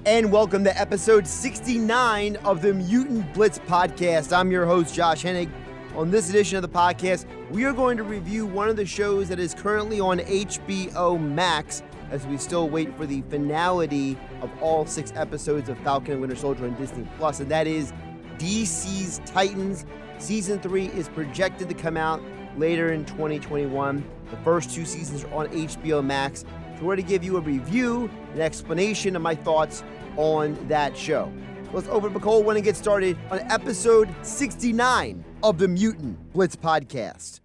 And welcome to episode 69 of the Mutant Blitz Podcast. I'm your host, Josh Hennig. On this edition of the podcast, we are going to review one of the shows that is currently on HBO Max as we still wait for the finality of all 6 episodes of Falcon and Winter Soldier on Disney+, and that is DCs Titans. Season 3 is projected to come out later in 2021. The first 2 seasons are on HBO Max. So we're going to give you a review, an explanation of my thoughts on that show. Let's open the cold one and get started on episode 69 of the Mutant Blitz Podcast.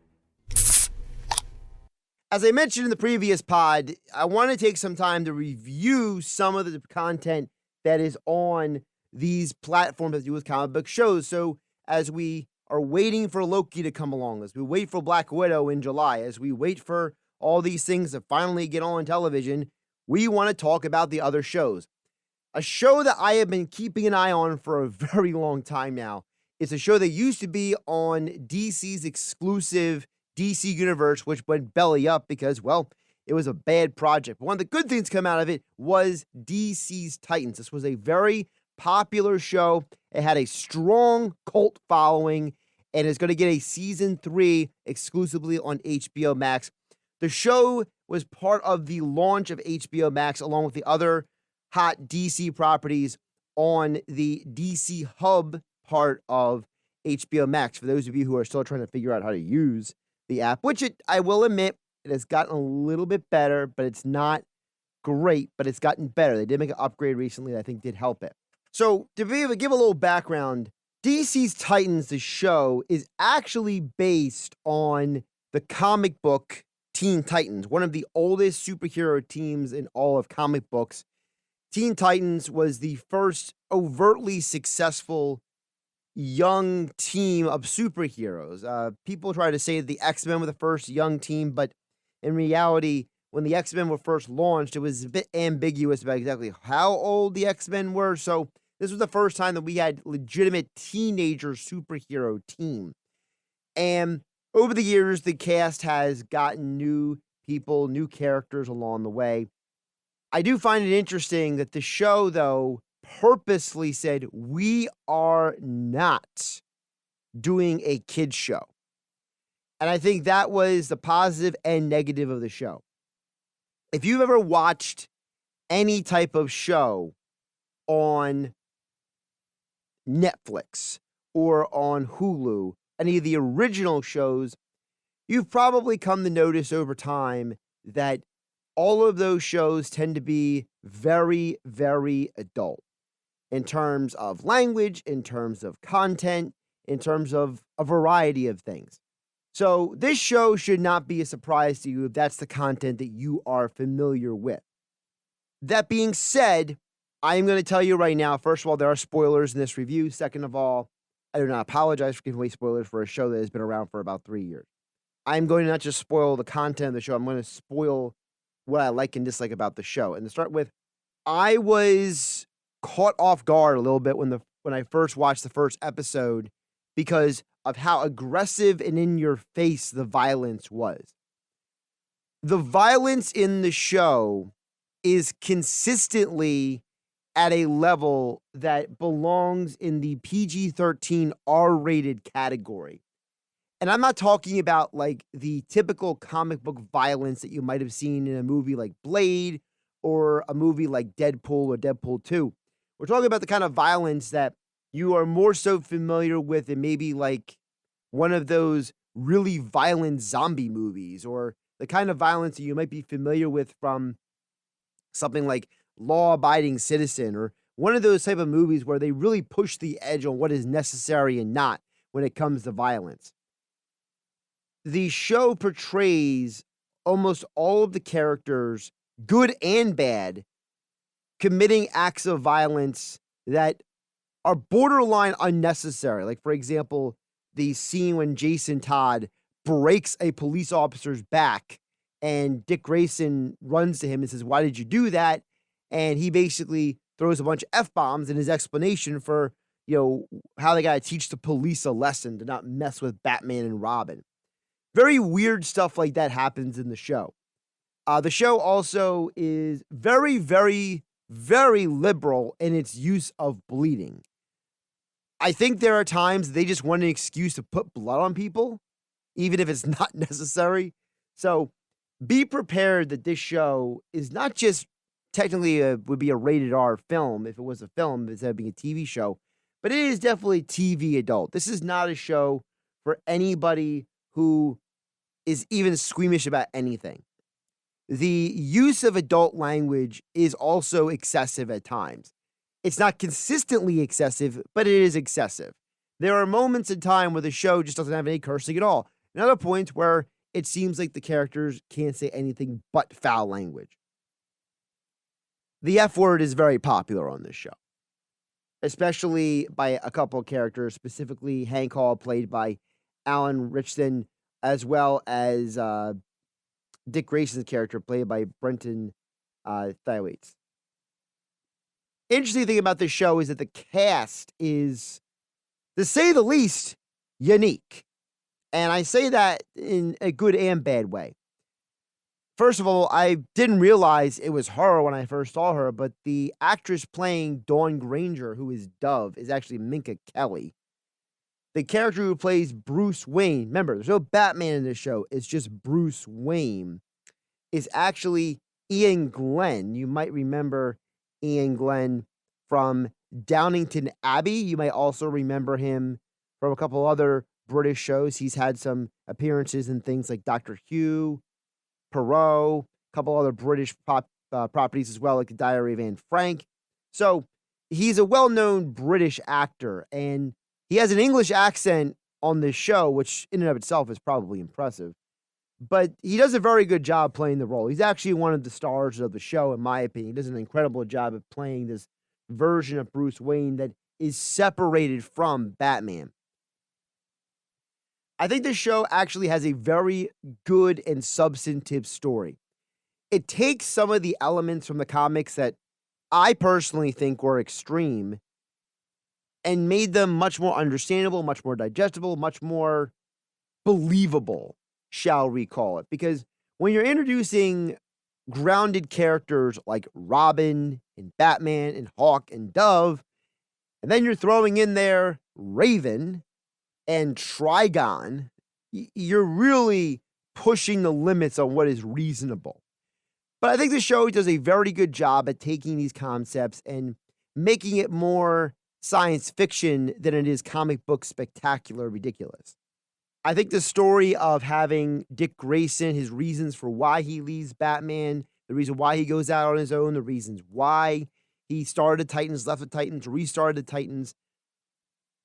As I mentioned in the previous pod, I want to take some time to review some of the content that is on these platforms that do with comic book shows. So as we are waiting for Loki to come along, as we wait for Black Widow in July, as we wait for all these things to finally get on television, we want to talk about the other shows. A show that I have been keeping an eye on for a very long time now. It's a show that used to be on DC's exclusive DC universe, which went belly up because, well, it was a bad project. But one of the good things to come out of it was DC's Titans. This was a very popular show. It had a strong cult following and is going to get a season 3 exclusively on HBO Max. The show was part of the launch of HBO Max along with the other hot DC properties on the DC Hub part of HBO Max. For those of you who are still trying to figure out how to use the app, which I will admit, it has gotten a little bit better, but it's not great, but it's gotten better. They did make an upgrade recently that I think did help it. So to be able to give a little background, DC's Titans, the show, is actually based on the comic book Teen Titans, one of the oldest superhero teams in all of comic books. Teen Titans was the first overtly successful young team of superheroes. People try to say that the X-Men were the first young team, but in reality, when the X-Men were first launched, it was a bit ambiguous about exactly how old the X-Men were. So this was the first time that we had legitimate teenager superhero team. And over the years, the cast has gotten new people, new characters along the way. I do find it interesting that the show, though, purposely said, we are not doing a kids show. And I think that was the positive and negative of the show. If you've ever watched any type of show on Netflix or on Hulu, any of the original shows, you've probably come to notice over time that all of those shows tend to be very, very adult in terms of language, in terms of content, in terms of a variety of things. So this show should not be a surprise to you if that's the content that you are familiar with. That being said, I'm going to tell you right now, first of all, there are spoilers in this review. Second of all, I do not apologize for giving away spoilers for a show that has been around for about 3 years. I'm going to not just spoil the content of the show, I'm going to spoil what I like and dislike about the show. And to start with, I was caught off guard a little bit when I first watched the first episode because of how aggressive and in your face the violence was. The violence in the show is consistently at a level that belongs in the PG-13 R-rated category. And I'm not talking about like the typical comic book violence that you might have seen in a movie like Blade or a movie like Deadpool or Deadpool 2. We're talking about the kind of violence that you are more so familiar with in maybe like one of those really violent zombie movies, or the kind of violence that you might be familiar with from something like Law-Abiding Citizen, or one of those type of movies where they really push the edge on what is necessary and not when it comes to violence. The show portrays almost all of the characters, good and bad, committing acts of violence that are borderline unnecessary. Like, for example, the scene when Jason Todd breaks a police officer's back and Dick Grayson runs to him and says, "Why did you do that?" And he basically throws a bunch of F-bombs in his explanation for, how they got to teach the police a lesson to not mess with Batman and Robin. Very weird stuff like that happens in the show. The show also is very, very very liberal in its use of bleeding. I think there are times they just want an excuse to put blood on people, even if it's not necessary. So be prepared that this show is not just technically would be a rated R film if it was a film instead of being a TV show, but it is definitely TV adult. This is not a show for anybody who is even squeamish about anything. The use of adult language is also excessive at times. It's not consistently excessive, but it is excessive. There are moments in time where the show just doesn't have any cursing at all. And other points where it seems like the characters can't say anything but foul language. The F word is very popular on this show, especially by a couple of characters, specifically Hank Hall, played by Alan Ritchson, as well as Dick Grayson's character, played by Brenton Thwaites. Interesting thing about this show is that the cast is, to say the least, unique. And I say that in a good and bad way. First of all, I didn't realize it was her when I first saw her, but the actress playing Dawn Granger, who is Dove, is actually Minka Kelly. The character who plays Bruce Wayne, remember, there's no Batman in this show, it's just Bruce Wayne, is actually Ian Glenn. You might remember Ian Glenn from Downington Abbey. You might also remember him from a couple other British shows. He's had some appearances in things like Doctor Who, Perot, a couple other British properties as well, like The Diary of Anne Frank. So he's a well-known British actor, and he has an English accent on this show, which in and of itself is probably impressive. But he does a very good job playing the role. He's actually one of the stars of the show, in my opinion. He does an incredible job of playing this version of Bruce Wayne that is separated from Batman. I think this show actually has a very good and substantive story. It takes some of the elements from the comics that I personally think were extreme and made them much more understandable, much more digestible, much more believable, shall we call it. Because when you're introducing grounded characters like Robin and Batman and Hawk and Dove, and then you're throwing in there Raven and Trigon, you're really pushing the limits on what is reasonable. But I think the show does a very good job at taking these concepts and making it more science fiction than it is comic book spectacular ridiculous. I think the story of having Dick Grayson, his reasons for why he leaves Batman, the reason why he goes out on his own, the reasons why he started the Titans, left the Titans, restarted the Titans,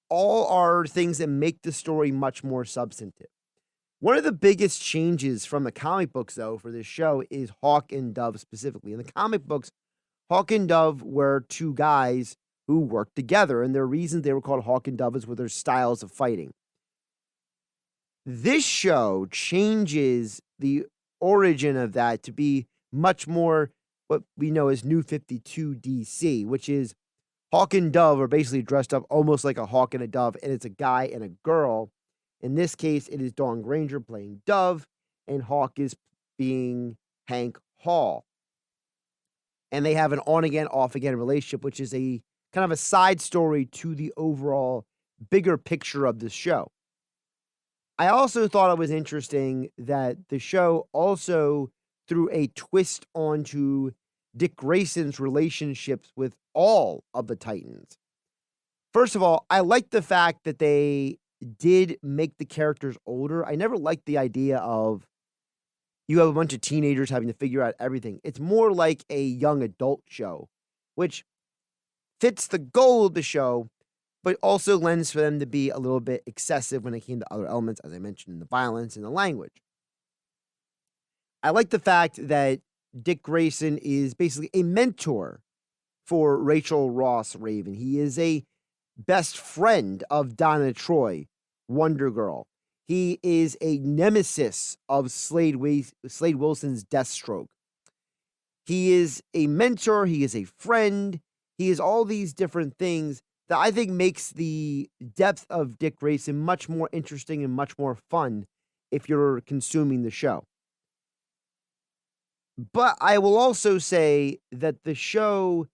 all are things that make the story much more substantive. One of the biggest changes from the comic books, though, for this show is Hawk and Dove specifically. In the comic books, Hawk and Dove were two guys who worked together, and their reasons they were called Hawk and Dove is with their styles of fighting. This show changes the origin of that to be much more what we know as New 52 DC, which is Hawk and Dove are basically dressed up almost like a hawk and a dove, and it's a guy and a girl. In this case, it is Dawn Granger playing Dove, and Hawk is being Hank Hall. And they have an on-again, off-again relationship, which is a kind of a side story to the overall bigger picture of this show. I also thought it was interesting that the show also threw a twist onto Dick Grayson's relationships with all of the Titans. First of all, I like the fact that they did make the characters older. I never liked the idea of you have a bunch of teenagers having to figure out everything. It's more like a young adult show, which fits the goal of the show, but also lends for them to be a little bit excessive when it came to other elements, as I mentioned, in the violence and the language. I like the fact that Dick Grayson is basically a mentor for Rachel Ross Raven. He is a best friend of Donna Troy, Wonder Girl. He is a nemesis of Slade Wilson's Deathstroke. He is a mentor. He is a friend. He is all these different things that I think makes the depth of Dick Grayson much more interesting and much more fun if you're consuming the show. But I will also say that the show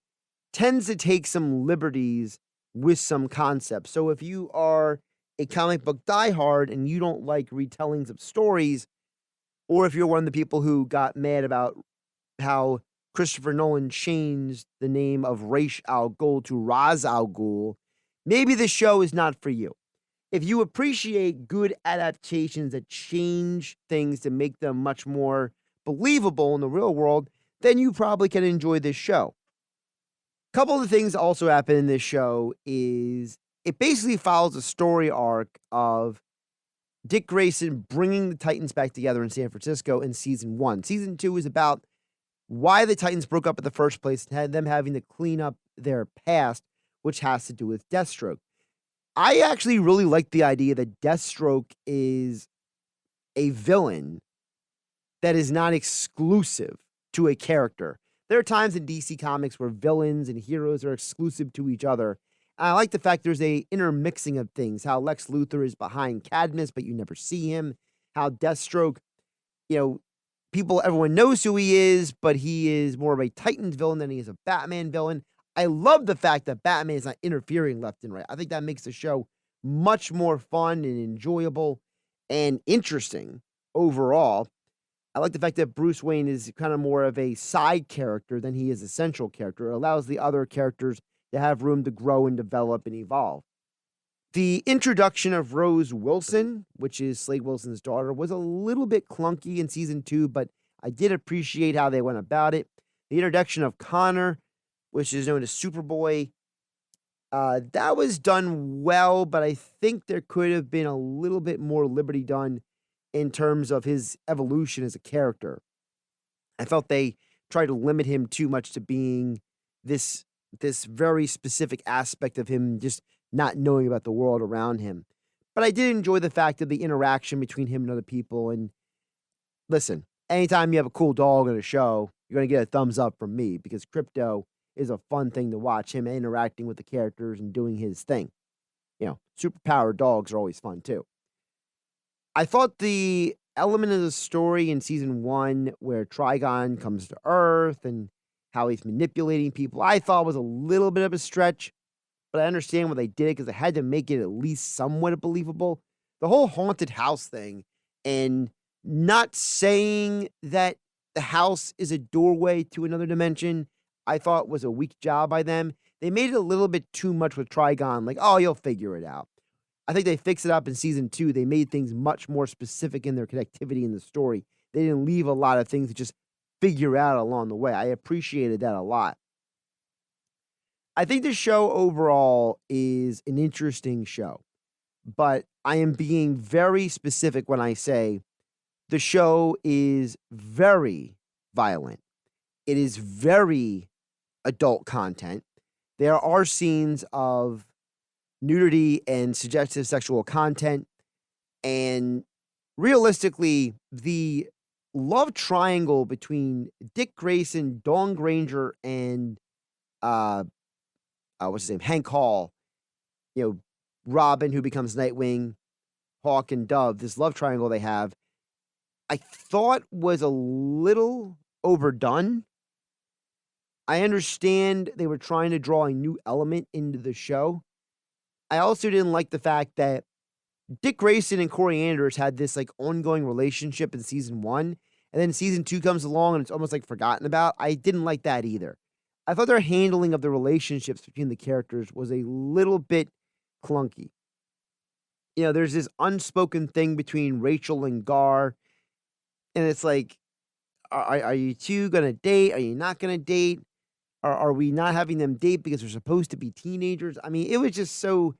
tends to take some liberties with some concepts. So if you are a comic book diehard and you don't like retellings of stories, or if you're one of the people who got mad about how Christopher Nolan changed the name of Ra's al Ghul to Ra's al Ghul, maybe the show is not for you. If you appreciate good adaptations that change things to make them much more believable in the real world, then you probably can enjoy this show. A couple of the things that also happen in this show is it basically follows a story arc of Dick Grayson bringing the Titans back together in San Francisco in season 1. Season 2 is about why the Titans broke up in the first place and had them having to clean up their past, which has to do with Deathstroke. I actually really like the idea that Deathstroke is a villain that is not exclusive to a character. There are times in DC Comics where villains and heroes are exclusive to each other. And I like the fact there's a intermixing of things, how Lex Luthor is behind Cadmus, but you never see him, how Deathstroke, everyone knows who he is, but he is more of a Titans villain than he is a Batman villain. I love the fact that Batman is not interfering left and right. I think that makes the show much more fun and enjoyable and interesting overall. I like the fact that Bruce Wayne is kind of more of a side character than he is a central character. It allows the other characters to have room to grow and develop and evolve. The introduction of Rose Wilson, which is Slade Wilson's daughter, was a little bit clunky in season 2, but I did appreciate how they went about it. The introduction of Connor, which is known as Superboy, that was done well, but I think there could have been a little bit more liberty done in terms of his evolution as a character. I felt they tried to limit him too much to being this very specific aspect of him just not knowing about the world around him. But I did enjoy the fact of the interaction between him and other people. And listen, anytime you have a cool dog in a show, you're going to get a thumbs up from me because Crypto is a fun thing to watch, him interacting with the characters and doing his thing. Superpowered dogs are always fun too. I thought the element of the story in season 1 where Trigon comes to Earth and how he's manipulating people, I thought was a little bit of a stretch, but I understand why they did it because they had to make it at least somewhat believable. The whole haunted house thing and not saying that the house is a doorway to another dimension, I thought was a weak job by them. They made it a little bit too much with Trigon, like, oh, you'll figure it out. I think they fixed it up in season 2. They made things much more specific in their connectivity in the story. They didn't leave a lot of things to just figure out along the way. I appreciated that a lot. I think the show overall is an interesting show, but I am being very specific when I say the show is very violent. It is very adult content. There are scenes of nudity and suggestive sexual content. And realistically, the love triangle between Dick Grayson, Dawn Granger, and what's his name? Hank Hall, Robin, who becomes Nightwing, Hawk, and Dove, this love triangle they have, I thought was a little overdone. I understand they were trying to draw a new element into the show. I also didn't like the fact that Dick Grayson and Corey Anders had this ongoing relationship in season 1, and then season 2 comes along and it's almost forgotten about. I didn't like that either. I thought their handling of the relationships between the characters was a little bit clunky. There's this unspoken thing between Rachel and Gar, and it's are you two gonna date? Are you not gonna date? Are we not having them date because they're supposed to be teenagers? I mean, it was just so,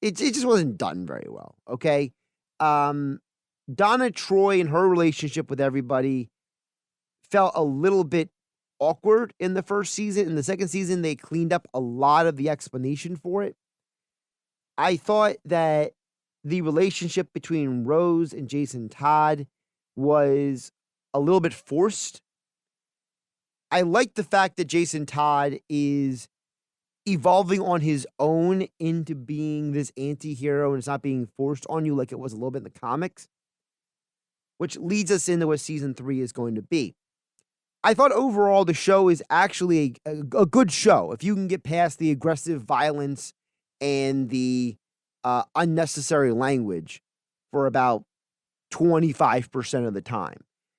it just wasn't done very well, okay? Donna Troy and her relationship with everybody felt a little bit awkward in the first season. In the second season, they cleaned up a lot of the explanation for it. I thought that the relationship between Rose and Jason Todd was a little bit forced. I like the fact that Jason Todd is evolving on his own into being this anti-hero and it's not being forced on you like it was a little bit in the comics, which leads us into what season 3 is going to be. I thought overall the show is actually a good show. If you can get past the aggressive violence and the unnecessary language for about 25% of the time.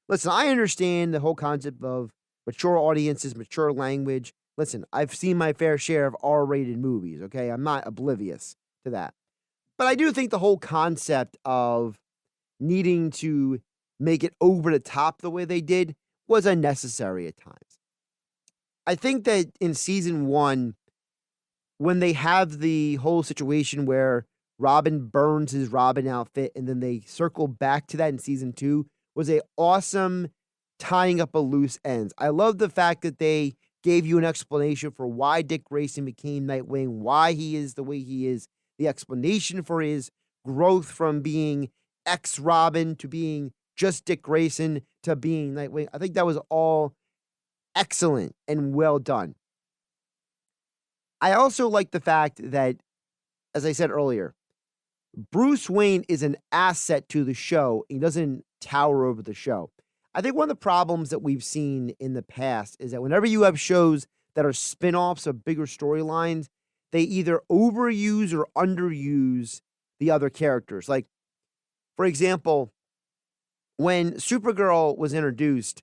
Listen, I understand the whole concept of mature audiences, mature language. Listen, I've seen my fair share of R-rated movies, okay? I'm not oblivious to that. But I do think the whole concept of needing to make it over the top the way they did was unnecessary at times. I think that in season 1, when they have the whole situation where Robin burns his Robin outfit and then they circle back to that in season 2 was a awesome tying up of loose ends. I love the fact that they gave you an explanation for why Dick Grayson became Nightwing, why he is the way he is, the explanation for his growth from being ex-Robin to being just Dick Grayson to being Nightwing. I think that was all excellent and well done. I also like the fact that, as I said earlier, Bruce Wayne is an asset to the show. He doesn't tower over the show. I think one of the problems that we've seen in the past is that whenever you have shows that are spin-offs of bigger storylines, they either overuse or underuse the other characters. Like, for example, when Supergirl was introduced,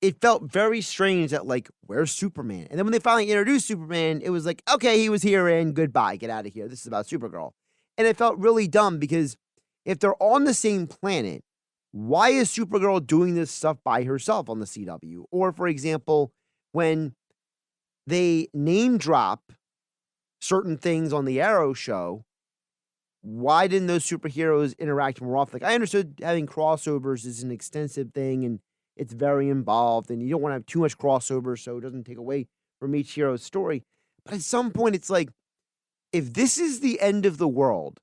it felt very strange that, like, where's Superman? And then when they finally introduced Superman, it was like, okay, he was here and goodbye, get out of here. This is about Supergirl. And it felt really dumb because if they're on the same planet, why is Supergirl doing this stuff by herself on the CW? Or, for example, when they name drop certain things on the Arrow show, why didn't those superheroes interact more often? Like, I understood having crossovers is an extensive thing and it's very involved and you don't want to have too much crossover so it doesn't take away from each hero's story. But at some point, it's like, if this is the end of the world,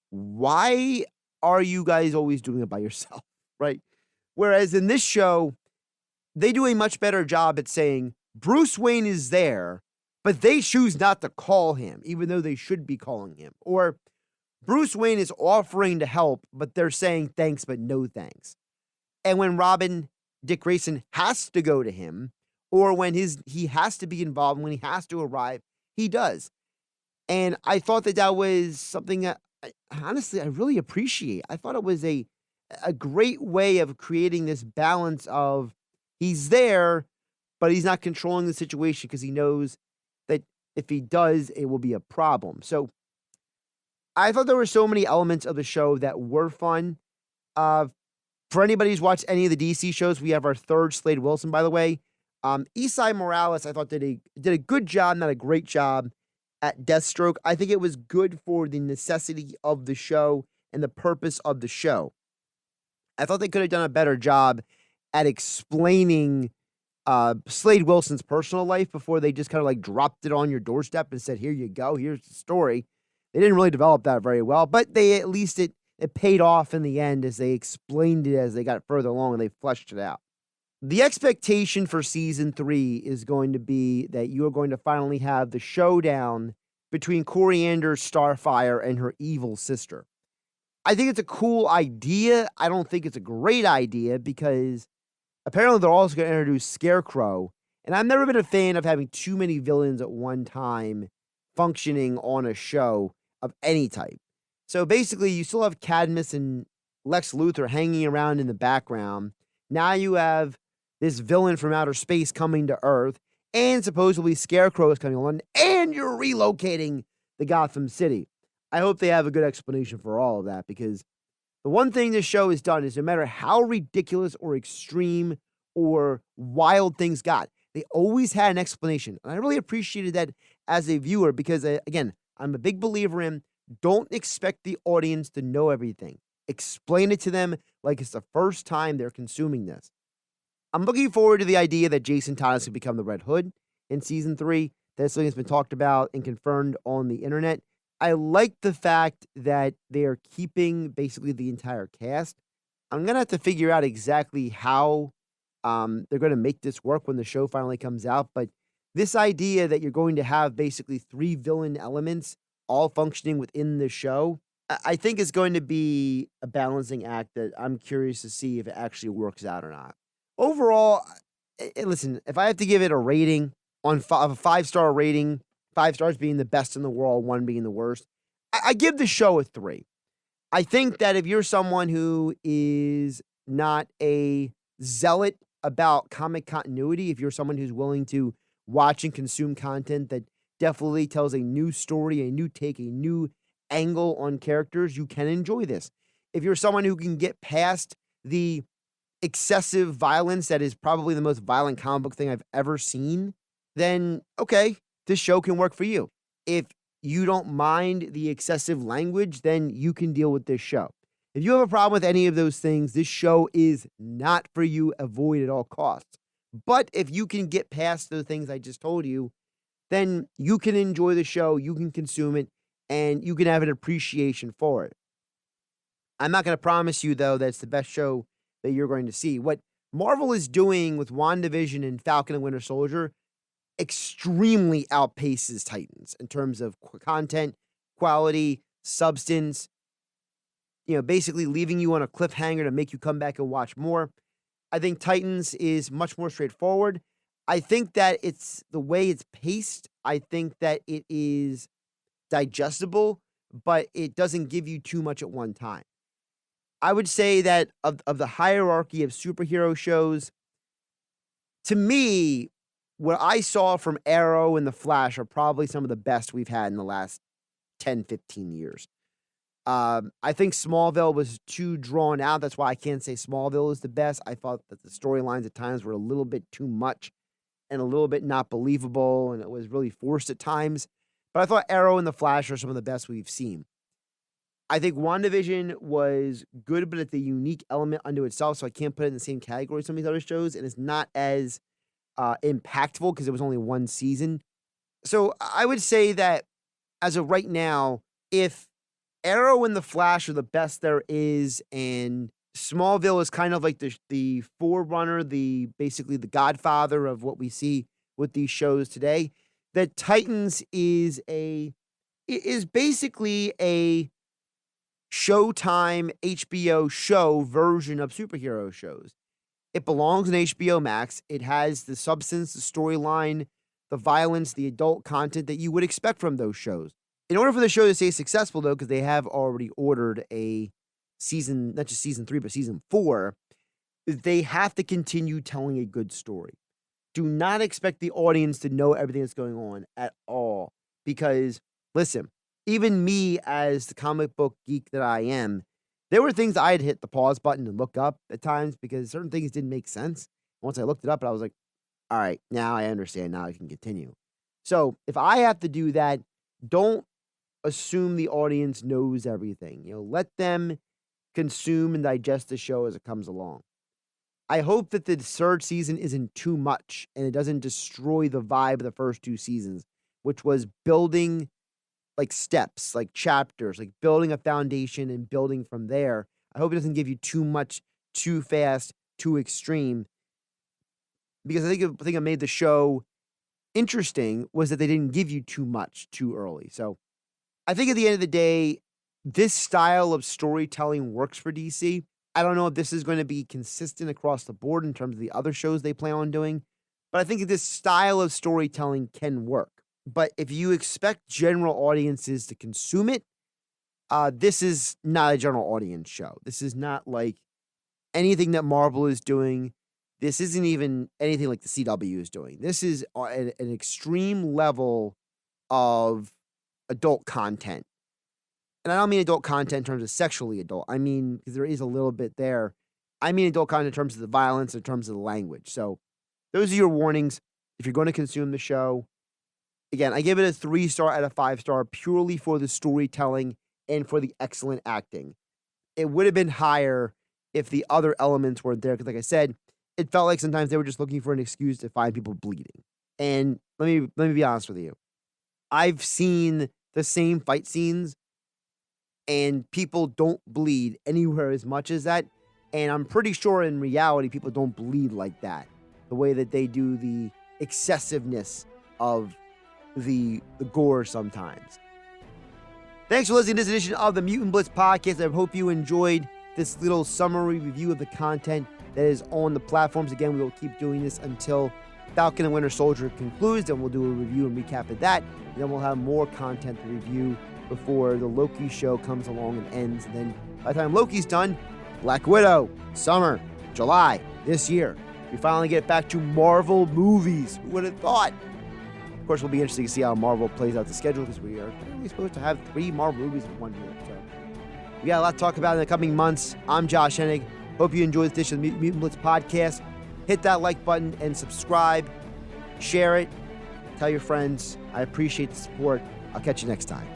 why are you guys always doing it by yourself, right? Whereas in this show, they do a much better job at saying Bruce Wayne is there, but they choose not to call him, even though they should be calling him. Or Bruce Wayne is offering to help, but they're saying thanks, but no thanks. And when Robin, Dick Grayson, has to go to him, or when he has to be involved, when he has to arrive, he does. And I thought that that was something that, honestly, I really appreciate. I thought it was a great way of creating this balance of he's there, but he's not controlling the situation because he knows that if he does, it will be a problem. So I thought there were so many elements of the show that were fun. For anybody who's watched any of the DC shows, we have our third Slade Wilson, by the way. Esai Morales, I thought did a good job, not a great job, at Deathstroke. I think it was good for the necessity of the show and the purpose of the show. I thought they could have done a better job at explaining Slade Wilson's personal life before they just kind of like dropped it on your doorstep and said, here you go, here's the story. They didn't really develop that very well, but they at least it paid off in the end as they explained it as they got further along and they fleshed it out. The expectation for season 3 is going to be that you are going to finally have the showdown between Coriander Starfire and her evil sister. I think it's a cool idea. I don't think it's a great idea because apparently they're also going to introduce Scarecrow. And I've never been a fan of having too many villains at one time functioning on a show of any type. So basically, you still have Cadmus and Lex Luthor hanging around in the background. Now you have this villain from outer space coming to Earth, and supposedly Scarecrow is coming along, and you're relocating the Gotham City. I hope they have a good explanation for all of that, because the one thing this show has done is no matter how ridiculous or extreme or wild things got, they always had an explanation. And I really appreciated that as a viewer because, again, I'm a big believer in don't expect the audience to know everything. Explain it to them like it's the first time they're consuming this. I'm looking forward to the idea that Jason Todd can become the Red Hood in season 3. That's something that's been talked about and confirmed on the internet. I like the fact that they are keeping basically the entire cast. I'm going to have to figure out exactly how they're going to make this work when the show finally comes out. But this idea that you're going to have basically 3 villain elements all functioning within the show, I think is going to be a balancing act that I'm curious to see if it actually works out or not. Overall, listen, if I have to give it a rating on a 5-star rating, 5 stars being the best in the world, 1 being the worst, I give the show a 3. I think that if you're someone who is not a zealot about comic continuity, if you're someone who's willing to watch and consume content that definitely tells a new story, a new take, a new angle on characters, you can enjoy this. If you're someone who can get past the excessive violence that is probably the most violent comic book thing I've ever seen, then okay, this show can work for you. If you don't mind the excessive language, then you can deal with this show. If you have a problem with any of those things, this show is not for you. Avoid at all costs. But if you can get past the things I just told you, then you can enjoy the show, you can consume it, and you can have an appreciation for it. I'm not going to promise you, though, that it's the best show that you're going to see. What Marvel is doing with WandaVision and Falcon and Winter Soldier extremely outpaces Titans in terms of content, quality, substance, basically leaving you on a cliffhanger to make you come back and watch more. I think Titans is much more straightforward. I think that it's the way it's paced. I think that it is digestible, but it doesn't give you too much at one time. I would say that of the hierarchy of superhero shows, to me, what I saw from Arrow and The Flash are probably some of the best we've had in the last 10, 15 years. I think Smallville was too drawn out. That's why I can't say Smallville is the best. I thought that the storylines at times were a little bit too much and a little bit not believable, and it was really forced at times. But I thought Arrow and The Flash are some of the best we've seen. I think WandaVision was good, but it's a unique element unto itself, so I can't put it in the same category as some of these other shows, and it's not as impactful because it was only one season. So I would say that as of right now, if Arrow and The Flash are the best there is, and Smallville is kind of like the forerunner, basically the godfather of what we see with these shows today, that Titans is basically a Showtime HBO show version of superhero shows. It belongs in HBO Max. It has the substance, the storyline, the violence, the adult content that you would expect from those shows. In order for the show to stay successful, though, because they have already ordered a season, not just season 3, but season 4, they have to continue telling a good story. Do not expect the audience to know everything that's going on at all. Because, listen, even me as the comic book geek that I am, there were things I had hit the pause button and look up at times because certain things didn't make sense. Once I looked it up, I was like, all right, now I understand. Now I can continue. So if I have to do that, don't assume the audience knows everything. Let them consume and digest the show as it comes along. I hope that the third season isn't too much and it doesn't destroy the vibe of the first 2 seasons, which was building like steps, like chapters, like building a foundation and building from there. I hope it doesn't give you too much, too fast, too extreme. Because I think it made the show interesting was that they didn't give you too much too early. So I think at the end of the day, this style of storytelling works for DC. I don't know if this is going to be consistent across the board in terms of the other shows they plan on doing, but I think that this style of storytelling can work. But if you expect general audiences to consume it, this is not a general audience show. This is not like anything that Marvel is doing. This isn't even anything like the CW is doing. This is an extreme level of adult content. And I don't mean adult content in terms of sexually adult. I mean, because there is a little bit there. I mean adult content in terms of the violence, in terms of the language. So those are your warnings if you're going to consume the show. Again, I give it a 3-star out of 5-star purely for the storytelling and for the excellent acting. It would have been higher if the other elements weren't there. Because like I said, it felt like sometimes they were just looking for an excuse to find people bleeding. And let me be honest with you. I've seen the same fight scenes and people don't bleed anywhere as much as that. And I'm pretty sure in reality, people don't bleed like that. The way that they do the excessiveness of the gore sometimes. Thanks for listening to this edition of the Mutant Blitz Podcast. I hope you enjoyed this little summary review of the content that is on the platforms. Again, we will keep doing this until Falcon and Winter Soldier concludes, and we'll do a review and recap of that. And then we'll have more content to review before the Loki show comes along and ends. And then by the time Loki's done, Black Widow, summer, July, this year. We finally get back to Marvel movies. Who would have thought? Of course, it'll be interesting to see how Marvel plays out the schedule, because we are apparently supposed to have 3 Marvel movies in 1 year. So we got a lot to talk about in the coming months. I'm Josh Hennig. Hope you enjoyed this edition of the Mutant Blitz Podcast. Hit that like button and subscribe. Share it. Tell your friends. I appreciate the support. I'll catch you next time.